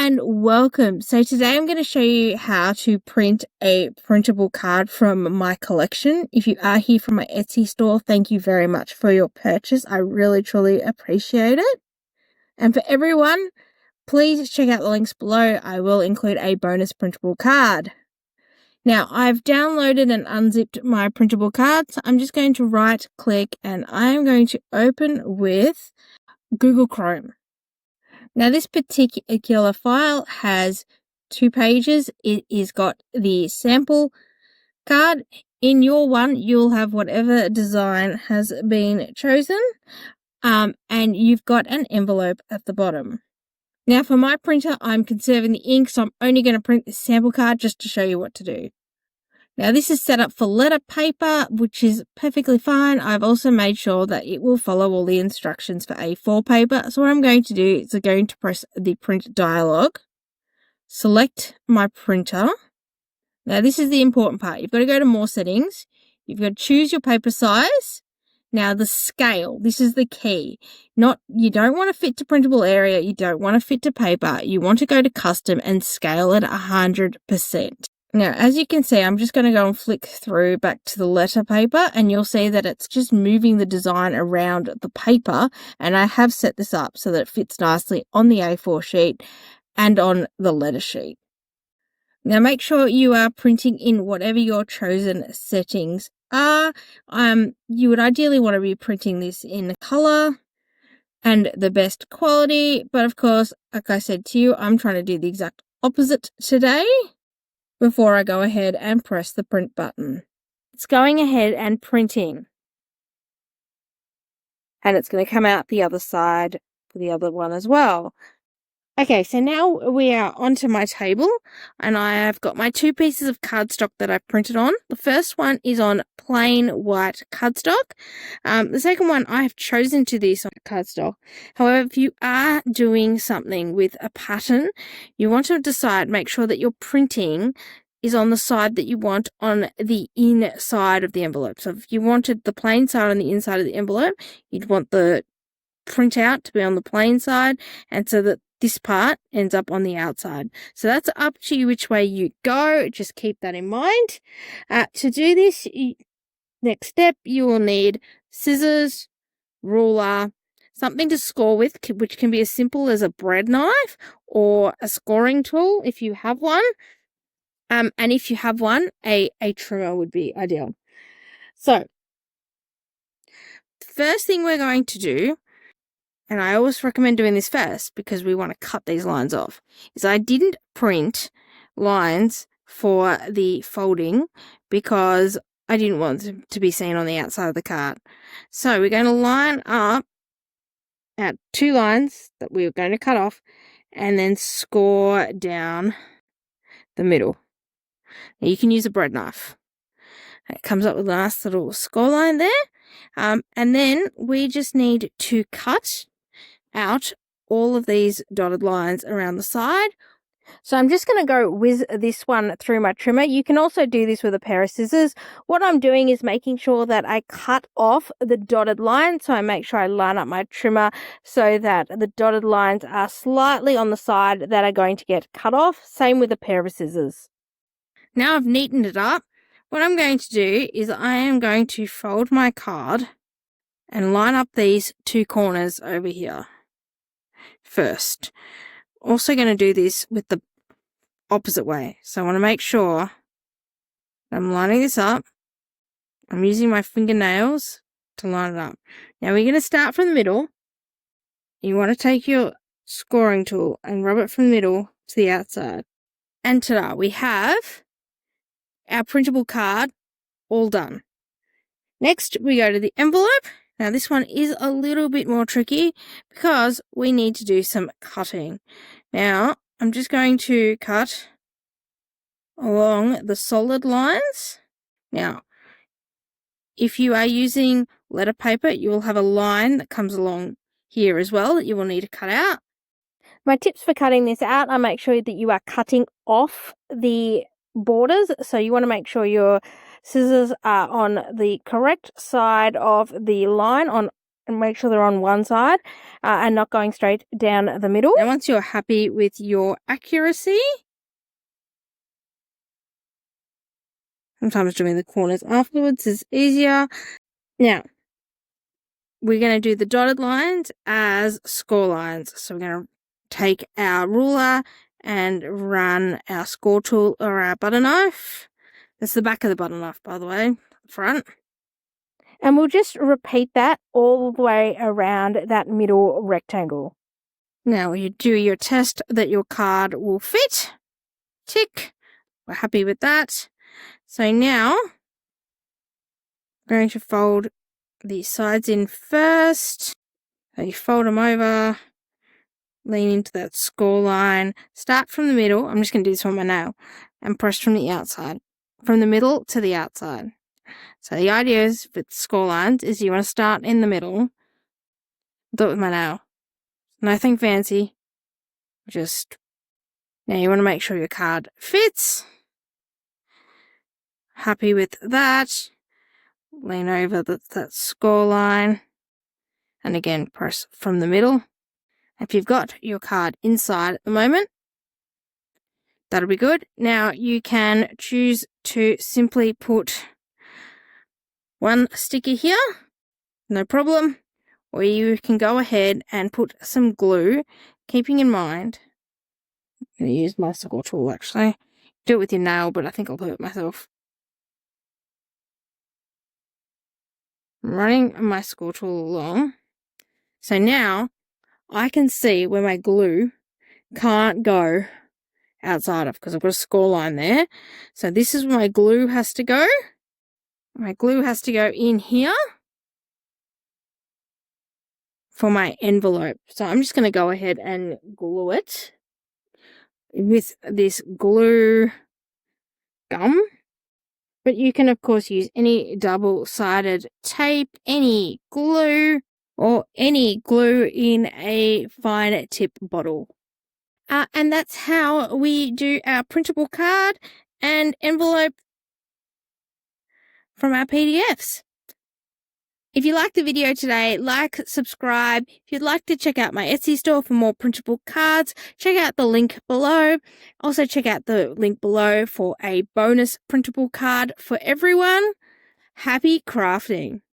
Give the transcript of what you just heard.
and welcome. So today I'm going to show you how to print a printable card from my collection. If you are here from my Etsy store, thank you very much for your purchase. I really truly appreciate it. And for everyone, please check out the links below. I will include a bonus printable card. Now I've downloaded and unzipped my printable cards. I'm just going to right click and I'm going to open with Google Chrome. Now, this particular file has 2 pages. It is got the sample card. In your one, you'll have whatever design has been chosen, and you've got an envelope at the bottom. Now, for my printer, I'm conserving the ink, so I'm only going to print this sample card just to show you what to do. Now, this is set up for letter paper, which is perfectly fine. I've also made sure that it will follow all the instructions for A4 paper. So what I'm going to do is I'm going to press the print dialog, select my printer. Now, this is the important part. You've got to go to more settings. You've got to choose your paper size. Now, the scale, this is the key. You don't want to fit to printable area. You don't want to fit to paper. You want to go to custom and scale it 100%. Now, as you can see, I'm just going to go and flick through back to the letter paper, and you'll see that it's just moving the design around the paper, and I have set this up so that it fits nicely on the A4 sheet and on the letter sheet. Now, make sure you are printing in whatever your chosen settings are. You would ideally want to be printing this in color and the best quality, but of course, like I said to you, I'm trying to do the exact opposite today. Before I go ahead and press the print button. It's going ahead and printing. And it's going to come out the other side for the other one as well. Okay, so now we are onto my table, and I have got my 2 pieces of cardstock that I've printed on. The first one is on plain white cardstock. The second one I have chosen to this on cardstock. However, if you are doing something with a pattern, you want to make sure that your printing is on the side that you want on the inside of the envelope. So if you wanted the plain side on the inside of the envelope, you'd want the printout to be on the plain side, and so that this part ends up on the outside. So that's up to you which way you go. Just keep that in mind. To do this, next step, you will need scissors, ruler, something to score with, which can be as simple as a bread knife or a scoring tool if you have one. And if you have one, a trimmer would be ideal. So, the first thing we're going to do, and I always recommend doing this first because we want to cut these lines off, is I didn't print lines for the folding because I didn't want them to be seen on the outside of the card. So we're going to line up at 2 lines that we're going to cut off and then score down the middle. Now you can use a bread knife. It comes up with a nice little score line there. And then we just need to cut out all of these dotted lines around the side. So I'm just going to go whiz this one through my trimmer. You can also do this with a pair of scissors. What I'm doing is making sure that I cut off the dotted line. So I make sure I line up my trimmer so that the dotted lines are slightly on the side that are going to get cut off. Same with a pair of scissors. Now I've neatened it up. What I'm going to do is I am going to fold my card and line up these 2 corners over here first. Also going to do this with the opposite way. So I want to make sure I'm lining this up. I'm using my fingernails to line it up. Now we're going to start from the middle. You want to take your scoring tool and rub it from the middle to the outside. And ta-da, we have our printable card all done. Next, we go to the envelope. Now, this one is a little bit more tricky because we need to do some cutting. Now, I'm just going to cut along the solid lines. Now, if you are using letter paper, you will have a line that comes along here as well that you will need to cut out. My tips for cutting this out are make sure that you are cutting off the borders. So you want to make sure your scissors are on the correct side of the line on and make sure they're on one side and not going straight down the middle. And once you're happy with your accuracy, sometimes doing the corners afterwards is easier. Now, we're going to do the dotted lines as score lines. So we're going to take our ruler and run our score tool or our butter knife. That's the back of the butter knife, by the way, front. And we'll just repeat that all the way around that middle rectangle. Now you do your test that your card will fit. Tick. We're happy with that. So now I'm going to fold the sides in first. So you fold them over, lean into that score line, start from the middle. I'm just going to do this with my nail and press from the outside, from the middle to the outside. So the idea is with score lines is you want to start in the middle. Do it with my nail. Nothing fancy. Just now you want to make sure your card fits. Happy with that. Lean over that score line. And again, press from the middle. If you've got your card inside at the moment, that'll be good. Now you can choose to simply put one sticker here, no problem. Or you can go ahead and put some glue, keeping in mind, I'm going to use my score tool actually. Do it with your nail, but I think I'll do it myself. I'm running my score tool along. So now I can see where my glue can't go outside of, because I've got a score line there. So this is where my glue has to go. My glue has to go in here for my envelope. So I'm just going to go ahead and glue it with this glue gum. But you can, of course, use any double-sided tape, any glue, or any glue in a fine tip bottle. And that's how we do our printable card and envelope from our PDFs. If you liked the video today, like, subscribe. If you'd like to check out my Etsy store for more printable cards, check out the link below. Also check out the link below for a bonus printable card for everyone. Happy crafting!